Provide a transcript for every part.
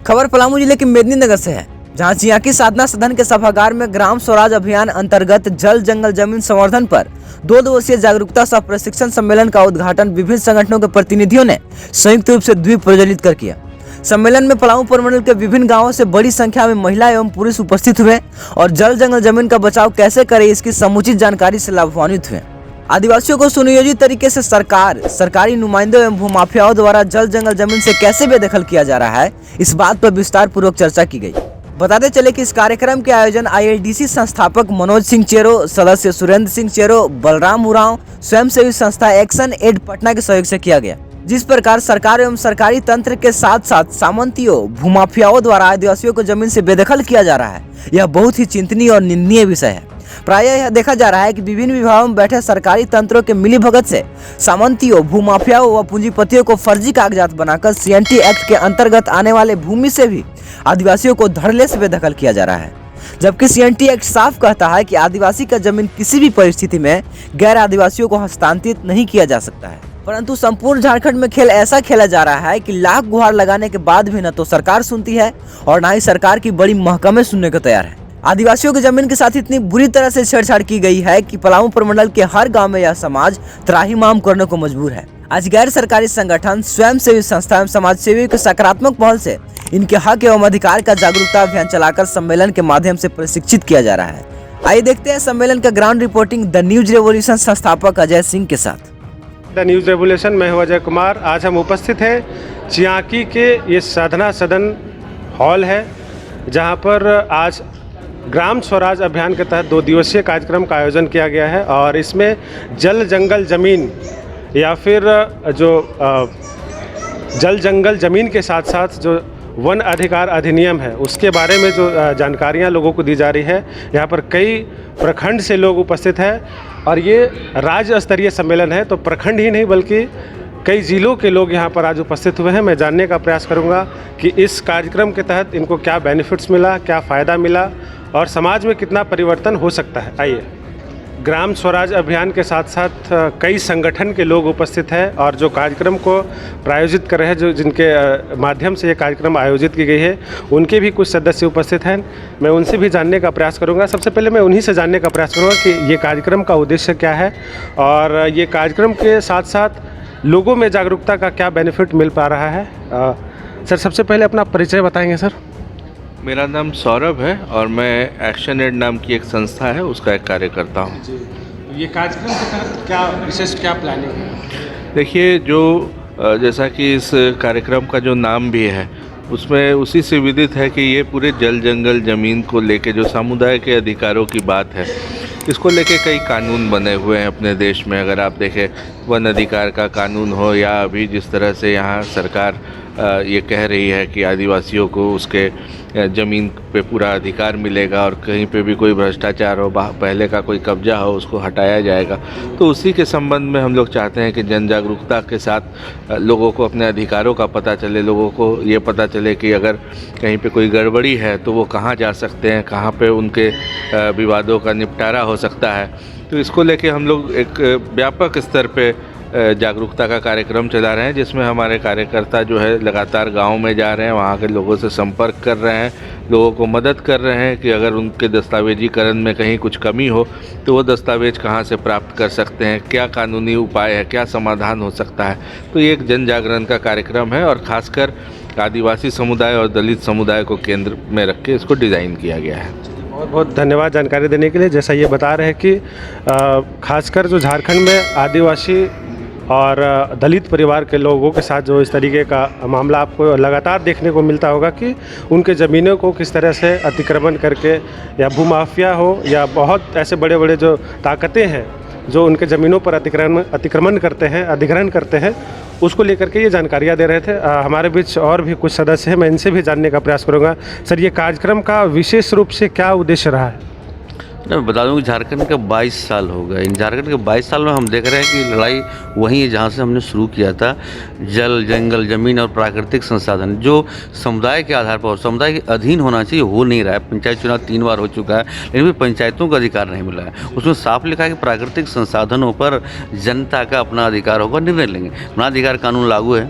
खबर पलामू जिले के मेदिनीनगर से है, जहां चियाकी साधना सदन के सभागार में ग्राम स्वराज अभियान अंतर्गत जल जंगल जमीन संवर्धन पर 2 दिवसीय जागरूकता सह प्रशिक्षण सम्मेलन का उद्घाटन विभिन्न संगठनों के प्रतिनिधियों ने संयुक्त रूप से द्वीप प्रज्वलित कर किया। सम्मेलन में पलामू प्रमंडल के विभिन्न गांवों से बड़ी संख्या में महिला एवं पुरुष उपस्थित हुए और जल जंगल जमीन का बचाव कैसे करें इसकी समुचित जानकारी से लाभान्वित हुए। आदिवासियों को सुनियोजित तरीके से सरकारी नुमाइंदों एवं भूमाफियाओं द्वारा जल जंगल जमीन से कैसे बेदखल किया जा रहा है, इस बात पर विस्तार पूर्वक चर्चा की गई। बताते चले कि इस कार्यक्रम के आयोजन ILDC संस्थापक मनोज सिंह चेरो, सदस्य सुरेंद्र सिंह चेरो, बलराम उरांव, स्वयंसेवी संस्था एक्शन एड पटना के सहयोग से किया गया। जिस प्रकार सरकार एवं सरकारी तंत्र के साथ साथ सामंतियों भूमाफियाओं द्वारा आदिवासियों को जमीन से बेदखल किया जा रहा है, यह बहुत ही चिंतनीय और निंदनीय विषय है। प्रायः यह देखा जा रहा है कि विभिन्न विभागों में बैठे सरकारी तंत्रों के मिलीभगत से सामंतियों भूमाफियाओं व पूंजीपतियों को फर्जी कागजात बनाकर CNT एक्ट के अंतर्गत आने वाले भूमि से भी आदिवासियों को धड़ल्ले से बेदखल किया जा रहा है, जबकि CNT एक्ट साफ कहता है कि आदिवासी का जमीन किसी भी परिस्थिति में गैर आदिवासियों को हस्तांतरित नहीं किया जा सकता है। परंतु संपूर्ण झारखंड में खेल ऐसा खेला जा रहा है कि लाख गुहार लगाने के बाद भी न तो सरकार सुनती है और न ही सरकार की बड़ी महकमे सुनने को तैयार है। आदिवासियों की जमीन के साथ इतनी बुरी तरह से छेड़छाड़ की गई है कि पलामू प्रमंडल के हर गांव में यह समाज त्राहिमाम करने को मजबूर है। आज गैर सरकारी संगठन, स्वयंसेवी संस्था एवं समाज सेवी की सकारात्मक पहल से इनके हक एवं अधिकार का जागरूकता अभियान चलाकर सम्मेलन के माध्यम से प्रशिक्षित किया जा रहा है। आइए देखते हैं सम्मेलन का ground reporting the news revolution संस्थापक अजय सिंह के साथ। द न्यूज रेवोल्यूशन, मैं हूं अजय कुमार। आज हम उपस्थित हैं चियाकी के ये साधना सदन हॉल है, जहां पर आज ग्राम स्वराज अभियान के तहत 2 दिवसीय कार्यक्रम का आयोजन किया गया है और इसमें जल जंगल ज़मीन या फिर जो जल जंगल ज़मीन के साथ साथ जो वन अधिकार अधिनियम है उसके बारे में जो जानकारियां लोगों को दी जा रही है। यहाँ पर कई प्रखंड से लोग उपस्थित हैं और ये राज्य स्तरीय सम्मेलन है, तो प्रखंड ही नहीं बल्कि कई ज़िलों के लोग यहाँ पर आज उपस्थित हुए हैं। मैं जानने का प्रयास करूँगा कि इस कार्यक्रम के तहत इनको क्या बेनिफिट्स मिला, क्या फ़ायदा मिला और समाज में कितना परिवर्तन हो सकता है। आइए। ग्राम स्वराज अभियान के साथ साथ कई संगठन के लोग उपस्थित हैं और जो कार्यक्रम को प्रायोजित कर रहे हैं, जो जिनके माध्यम से ये कार्यक्रम आयोजित की गई है, उनके भी कुछ सदस्य उपस्थित हैं। मैं उनसे भी जानने का प्रयास करूंगा। सबसे पहले मैं उन्हीं से जानने का प्रयास करूंगा कि ये कार्यक्रम का उद्देश्य क्या है और ये कार्यक्रम के साथ साथ लोगों में जागरूकता का क्या बेनिफिट मिल पा रहा है। सर, सबसे पहले अपना परिचय बताएंगे सर। मेरा नाम सौरभ है और मैं एक्शन एड नाम की एक संस्था है उसका एक कार्यकर्ता हूँ। जी, ये कार्यक्रम के तहत क्या विशेष क्या प्लानिंग है? देखिए, जो जैसा कि इस कार्यक्रम का जो नाम भी है उसमें उसी से विदित है कि ये पूरे जल जंगल ज़मीन को लेके जो समुदाय के अधिकारों की बात है, इसको लेके कई कानून बने हुए हैं अपने देश में। अगर आप देखें, वन अधिकार का कानून हो या अभी जिस तरह से यहाँ सरकार ये कह रही है कि आदिवासियों को उसके ज़मीन पे पूरा अधिकार मिलेगा और कहीं पे भी कोई भ्रष्टाचार हो, पहले का कोई कब्जा हो, उसको हटाया जाएगा। तो उसी के संबंध में हम लोग चाहते हैं कि जन जागरूकता के साथ लोगों को अपने अधिकारों का पता चले, लोगों को ये पता चले कि अगर कहीं पे कोई गड़बड़ी है तो वो कहाँ जा सकते हैं, कहाँ पे उनके विवादों का निपटारा हो सकता है। तो इसको लेके हम लोग एक व्यापक स्तर पे जागरूकता का कार्यक्रम चला रहे हैं, जिसमें हमारे कार्यकर्ता जो है लगातार गांव में जा रहे हैं, वहाँ के लोगों से संपर्क कर रहे हैं, लोगों को मदद कर रहे हैं कि अगर उनके दस्तावेजीकरण में कहीं कुछ कमी हो तो वो दस्तावेज कहाँ से प्राप्त कर सकते हैं, क्या कानूनी उपाय है, क्या समाधान हो सकता है। तो ये एक जन जागरण का कार्यक्रम है और ख़ासकर आदिवासी समुदाय और दलित समुदाय को केंद्र में रख के इसको डिज़ाइन किया गया है। बहुत बहुत धन्यवाद जानकारी देने के लिए। जैसा ये बता रहे हैं कि खासकर जो झारखंड में आदिवासी और दलित परिवार के लोगों के साथ जो इस तरीके का मामला आपको लगातार देखने को मिलता होगा कि उनके ज़मीनों को किस तरह से अतिक्रमण करके, या भूमाफिया हो या बहुत ऐसे बड़े बड़े जो ताकतें हैं जो उनके ज़मीनों पर अतिक्रमण करते हैं, अधिग्रहण करते हैं, उसको लेकर के ये जानकारियाँ दे रहे थे। हमारे बीच और भी कुछ सदस्य हैं, मैं इनसे भी जानने का प्रयास करूँगा। सर, ये कार्यक्रम का विशेष रूप से क्या उद्देश्य रहा है? मैं बता दूं कि झारखंड के 22 साल हो गए। इन झारखंड के 22 साल में हम देख रहे हैं कि लड़ाई वहीं है जहां से हमने शुरू किया था। जल जंगल ज़मीन और प्राकृतिक संसाधन जो समुदाय के आधार पर और समुदाय के अधीन होना चाहिए हो नहीं रहा है। पंचायत चुनाव 3 बार हो चुका है, लेकिन भी पंचायतों का अधिकार नहीं मिला है। उसमें साफ लिखा है कि प्राकृतिक संसाधनों पर जनता का अपना अधिकार होगा, निर्णय लेंगे। अपना अधिकार कानून लागू है,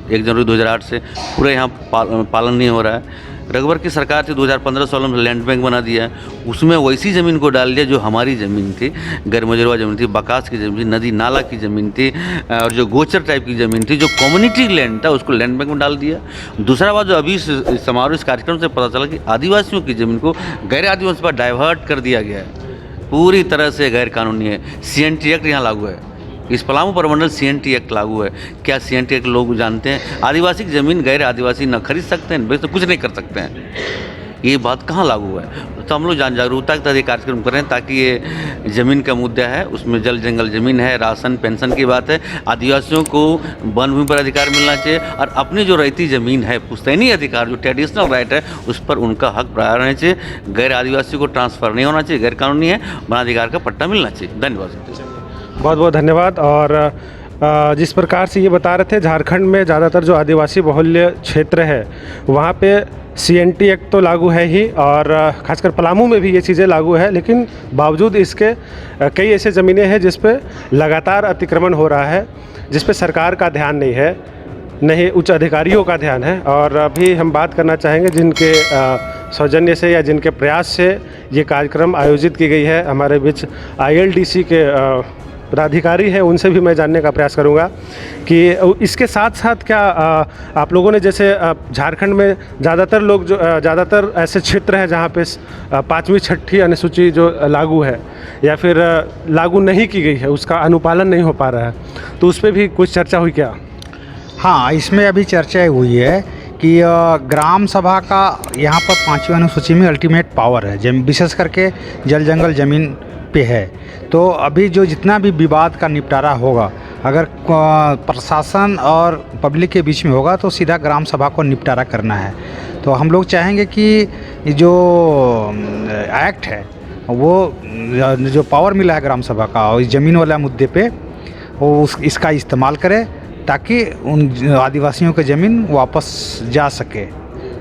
1 जनवरी 2008 से पूरा यहाँ पालन नहीं हो रहा है। रघुवर की सरकार थी 2015-16 में लैंड बैंक बना दिया है, उसमें वैसी ज़मीन को डाल दिया जो हमारी ज़मीन थी, गैर मुजरवा ज़मीन थी, बकास की ज़मीन थी, नदी नाला की ज़मीन थी और जो गोचर टाइप की ज़मीन थी, जो कम्युनिटी लैंड था उसको लैंड बैंक में डाल दिया। दूसरा बात जो अभी इस समारोह इस कार्यक्रम से पता चला कि आदिवासियों की ज़मीन को गैर आदिवासी पर डाइवर्ट कर दिया गया है, पूरी तरह से गैर कानूनी है। CNT एक्ट यहाँ लागू है, इस पलामू प्रमंडल CNT एक्ट लागू है। क्या CNT एक्ट लोग जानते हैं? आदिवासी की ज़मीन गैर आदिवासी न खरीद सकते हैं, बेच तो कुछ नहीं कर सकते हैं, ये बात कहाँ लागू है? तो हम लोग जागरूकता के तहत ये कार्यक्रम कर रहे हैं ताकि ये ज़मीन का मुद्दा है, उसमें जल जंगल ज़मीन है, राशन पेंशन की बात है, आदिवासियों को वन भूमि पर अधिकार मिलना चाहिए और अपनी जो रहती ज़मीन है, पुश्तैनी अधिकार जो ट्रेडिशनल राइट है, उस पर उनका हक बरकरार रहना चाहिए। गैर आदिवासी को ट्रांसफ़र नहीं होना चाहिए, गैर कानूनी है, वनाधिकार का पट्टा मिलना चाहिए। धन्यवाद। बहुत बहुत धन्यवाद। और जिस प्रकार से ये बता रहे थे, झारखंड में ज़्यादातर जो आदिवासी बहुल्य क्षेत्र है वहाँ पे CNT एक्ट तो लागू है ही, और खासकर पलामू में भी ये चीज़ें लागू है, लेकिन बावजूद इसके कई ऐसे ज़मीनें हैं जिस पे लगातार अतिक्रमण हो रहा है, जिस पे सरकार का ध्यान नहीं है, नहीं उच्च अधिकारियों का ध्यान है। और अभी हम बात करना चाहेंगे जिनके सौजन्य से या जिनके प्रयास से ये कार्यक्रम आयोजित की गई है, हमारे बीच ILDC के पदाधिकारी हैं, उनसे भी मैं जानने का प्रयास करूंगा कि इसके साथ साथ क्या आप लोगों ने, जैसे झारखंड में ज़्यादातर लोग जो ज़्यादातर ऐसे क्षेत्र हैं जहां पे 5वीं 6ठी अनुसूची जो लागू है या फिर लागू नहीं की गई है, उसका अनुपालन नहीं हो पा रहा है, तो उस पर भी कुछ चर्चा हुई क्या? हाँ, इसमें अभी चर्चा हुई है कि ग्राम सभा का यहाँ पर 5वीं अनुसूची में अल्टीमेट पावर है, विशेष करके जल जंगल ज़मीन पे है। तो अभी जो जितना भी विवाद का निपटारा होगा, अगर प्रशासन और पब्लिक के बीच में होगा तो सीधा ग्राम सभा को निपटारा करना है। तो हम लोग चाहेंगे कि जो एक्ट है वो जो पावर मिला है ग्राम सभा का और इस ज़मीन वाला मुद्दे पे वो इसका इस्तेमाल करे ताकि उन आदिवासियों की ज़मीन वापस जा सके,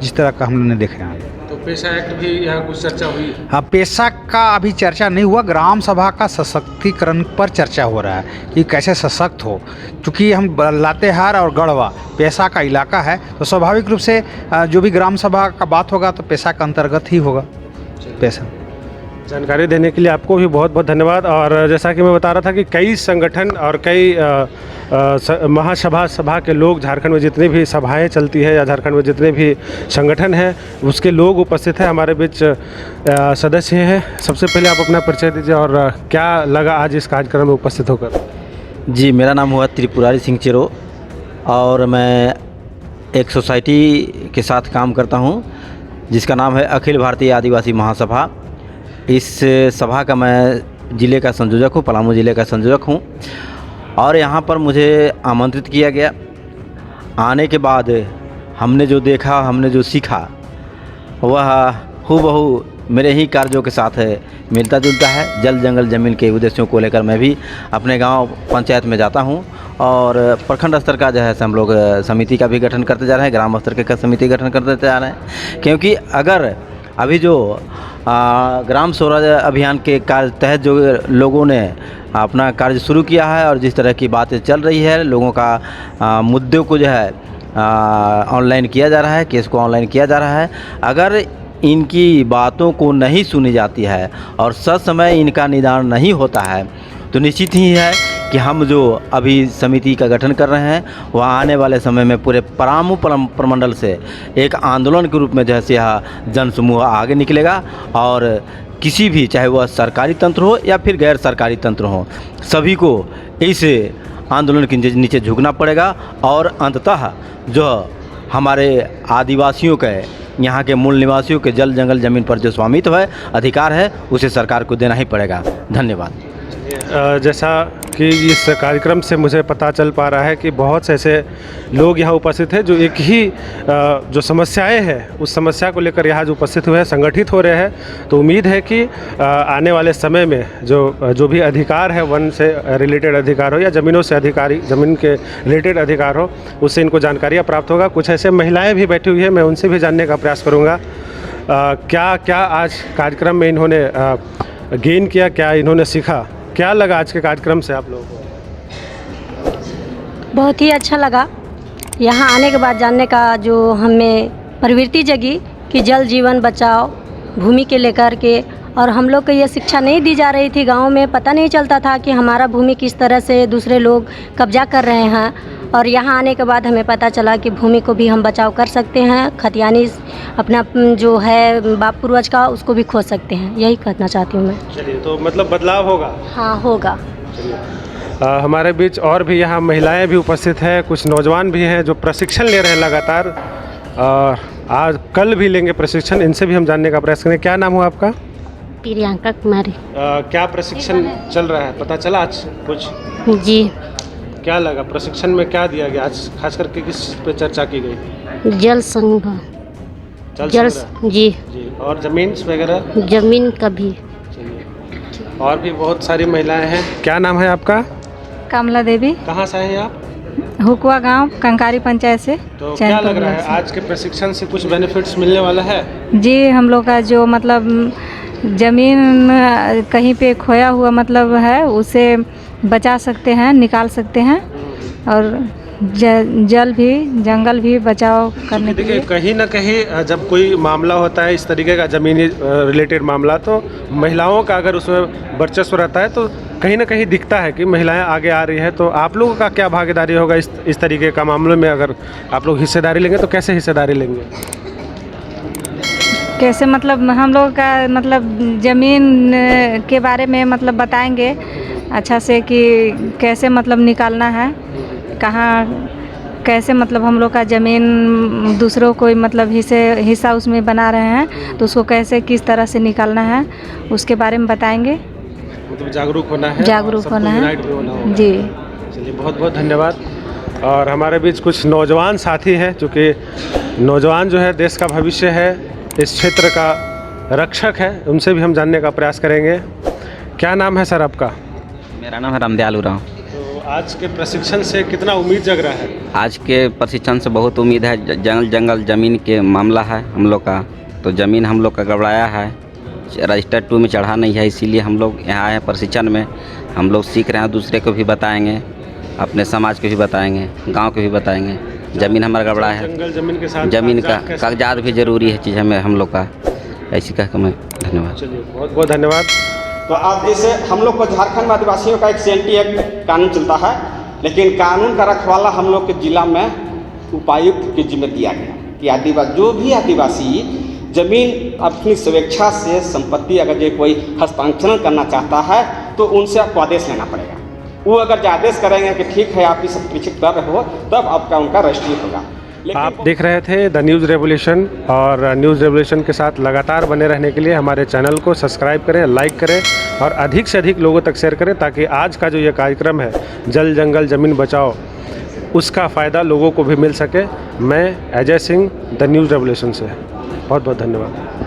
जिस तरह का हम लोग ने देखा है। तो पेशा एक्ट भी यहाँ कुछ चर्चा हुई? हाँ, पेशा का अभी चर्चा नहीं हुआ, ग्राम सभा का सशक्तिकरण पर चर्चा हो रहा है कि कैसे सशक्त हो, क्योंकि हम लातेहार और गढ़वा पेशा का इलाका है, तो स्वाभाविक रूप से जो भी ग्राम सभा का बात होगा तो पेशा का अंतर्गत ही होगा पेशा। जानकारी देने के लिए आपको भी बहुत बहुत धन्यवाद। और जैसा कि मैं बता रहा था कि कई संगठन और कई महासभा के लोग, झारखंड में जितनी भी सभाएं चलती है या झारखंड में जितने भी संगठन हैं उसके लोग उपस्थित हैं, हमारे बीच सदस्य हैं। सबसे पहले आप अपना परिचय दीजिए और क्या लगा आज इस कार्यक्रम में उपस्थित होकर? जी, मेरा नाम हुआ त्रिपुरारी सिंह चिरो और मैं एक सोसाइटी के साथ काम करता हूं जिसका नाम है अखिल भारतीय आदिवासी महासभा। इस सभा का मैं ज़िले का संयोजक हूँ, पलामू ज़िले का संयोजक हूँ और यहाँ पर मुझे आमंत्रित किया गया। आने के बाद हमने जो देखा, हमने जो सीखा वह हूबहू मेरे ही कार्यों के साथ मिलता जुलता है। जल जंगल ज़मीन के उद्देश्यों को लेकर मैं भी अपने गांव पंचायत में जाता हूं और प्रखंड स्तर का जो है हम लोग समिति का भी गठन करते जा रहे हैं, ग्राम स्तर के समिति गठन करते जा रहे हैं। क्योंकि अगर अभी जो ग्राम स्वराज अभियान के कार्य तहत जो लोगों ने अपना कार्य शुरू किया है और जिस तरह की बातें चल रही है, लोगों का मुद्दों को जो है ऑनलाइन किया जा रहा है, केस को ऑनलाइन किया जा रहा है, अगर इनकी बातों को नहीं सुनी जाती है और ससमय इनका निदान नहीं होता है तो निश्चित ही है कि हम जो अभी समिति का गठन कर रहे हैं वह आने वाले समय में पूरे पलामू प्रमंडल से एक आंदोलन के रूप में जैसे यह जन समूह आगे निकलेगा और किसी भी, चाहे वह सरकारी तंत्र हो या फिर गैर सरकारी तंत्र हो, सभी को इस आंदोलन के नीचे झुकना पड़ेगा और अंततः जो हमारे आदिवासियों के, यहाँ के मूल निवासियों के जल जंगल ज़मीन पर जो स्वामित्व है, अधिकार है, उसे सरकार को देना ही पड़ेगा। धन्यवाद। जैसा कि इस कार्यक्रम से मुझे पता चल पा रहा है कि बहुत से ऐसे लोग यहाँ उपस्थित हैं जो एक ही जो समस्याएं हैं उस समस्या को लेकर यहाँ जो उपस्थित हुए हैं, संगठित हो रहे हैं। तो उम्मीद है कि आने वाले समय में जो भी अधिकार है, वन से रिलेटेड अधिकार हो या ज़मीनों से ज़मीन के रिलेटेड अधिकार हो, उससे इनको जानकारियाँ प्राप्त होगा। कुछ ऐसे महिलाएँ भी बैठी हुई हैं, मैं उनसे भी जानने का प्रयास करूँगा क्या क्या आज कार्यक्रम में इन्होंने गेन किया, क्या इन्होंने सीखा, क्या लगा आज के कार्यक्रम से आप लोगों को? बहुत ही अच्छा लगा यहाँ आने के बाद जानने का जो हमें प्रवृत्ति जगी कि जल जीवन बचाओ भूमि के लेकर के, और हम लोग को ये शिक्षा नहीं दी जा रही थी। गांव में पता नहीं चलता था कि हमारा भूमि किस तरह से दूसरे लोग कब्जा कर रहे हैं, और यहाँ आने के बाद हमें पता चला कि भूमि को भी हम बचाव कर सकते हैं। खतियानी अपना जो है बाप पूर्वज का उसको भी खोज सकते हैं, यही कहना चाहती हूँ मैं। चलिए, तो मतलब बदलाव होगा। हाँ होगा। हमारे बीच और भी यहाँ महिलाएं भी उपस्थित हैं, कुछ नौजवान भी हैं जो प्रशिक्षण ले रहे हैं लगातार, और आज कल भी लेंगे प्रशिक्षण। इनसे भी हम जानने का प्रयास करें। क्या नाम हुआ आपका? प्रियंका कुमारी। क्या प्रशिक्षण चल रहा है, पता चला आज कुछ? जी। क्या लगा प्रशिक्षण में, क्या दिया गया आज, खास करके किस पे चर्चा की गई? जल संग्रह। जल जी। और जमीन वगैरह? जमीन का भी। चलिए, और भी बहुत सारी महिलाएं हैं। क्या नाम है आपका? कमला देवी। कहाँ से हैं आप? हुकुआ गांव, कंकारी पंचायत से। तो क्या लग रहा है आज के प्रशिक्षण से कुछ बेनिफिट्स मिलने वाला है? जी, हम लोग का जो मतलब ज़मीन कहीं पे खोया हुआ मतलब है उसे बचा सकते हैं, निकाल सकते हैं, और जल भी, जंगल भी बचाव करने के लिए। कहीं ना कहीं जब कोई मामला होता है इस तरीके का ज़मीनी रिलेटेड मामला, तो महिलाओं का अगर उसमें वर्चस्व रहता है तो कहीं ना कहीं दिखता है कि महिलाएं आगे आ रही है। तो आप लोगों का क्या भागीदारी होगा इस तरीके का मामलों में? अगर आप लोग हिस्सेदारी लेंगे तो कैसे हिस्सेदारी लेंगे? कैसे मतलब हम लोग का मतलब ज़मीन के बारे में मतलब बताएंगे अच्छा से कि कैसे मतलब निकालना है, कहाँ कैसे मतलब हम लोग का ज़मीन दूसरों को मतलब हिस्सा उसमें बना रहे हैं तो उसको कैसे किस तरह से निकालना है उसके बारे में बताएंगे। मतलब जागरूक होना है, जागरूक होना है जी। चलिए, बहुत बहुत धन्यवाद। और हमारे बीच कुछ नौजवान साथी हैं, चूँकि नौजवान जो है देश का भविष्य है, इस क्षेत्र का रक्षक है, उनसे भी हम जानने का प्रयास करेंगे। क्या नाम है सर आपका? मेरा नाम है रामदयाल उरांव। तो आज के प्रशिक्षण से कितना उम्मीद जग रहा है? आज के प्रशिक्षण से बहुत उम्मीद है। जंगल ज़मीन के मामला है हम लोग का, तो ज़मीन हम लोग का गड़बड़ाया है, रजिस्टर 2 में चढ़ा नहीं है, इसीलिए हम लोग यहाँ आए प्रशिक्षण में। हम लोग सीख रहे हैं, दूसरे को भी बताएंगे, अपने समाज को भी बताएंगे, गांव को भी बताएंगे। ज़मीन हमारा गड़बड़ा है, जंगल जमीन के साथ ज़मीन का कागजात भी ज़रूरी है चीज़ हमें हम लोग का, ऐसी कह मैं धन्यवाद। चलिए, बहुत बहुत धन्यवाद। तो आप जैसे हम लोग को झारखंड में आदिवासियों का एक CNT एक्ट कानून चलता है, लेकिन कानून का रखवाला हम लोग के जिला में उपायुक्त के जिम्मे दिया गया कि जो भी आदिवासी जमीन अपनी स्वेच्छा से संपत्ति अगर जो कोई हस्तांतरण करना चाहता है तो उनसे आपको आदेश लेना पड़ेगा। वो अगर जो आदेश करेंगे कि ठीक है आप इस परीक्षित कर रहे हो, तब आपका उनका रजिस्ट्री होगा। आप देख रहे थे द न्यूज़ रेवोल्यूशन, और न्यूज़ रेवोल्यूशन के साथ लगातार बने रहने के लिए हमारे चैनल को सब्सक्राइब करें, लाइक करें और अधिक से अधिक लोगों तक शेयर करें, ताकि आज का जो ये कार्यक्रम है जल जंगल ज़मीन बचाओ, उसका फ़ायदा लोगों को भी मिल सके। मैं Ajay Singh, the news revolution से, बहुत बहुत धन्यवाद।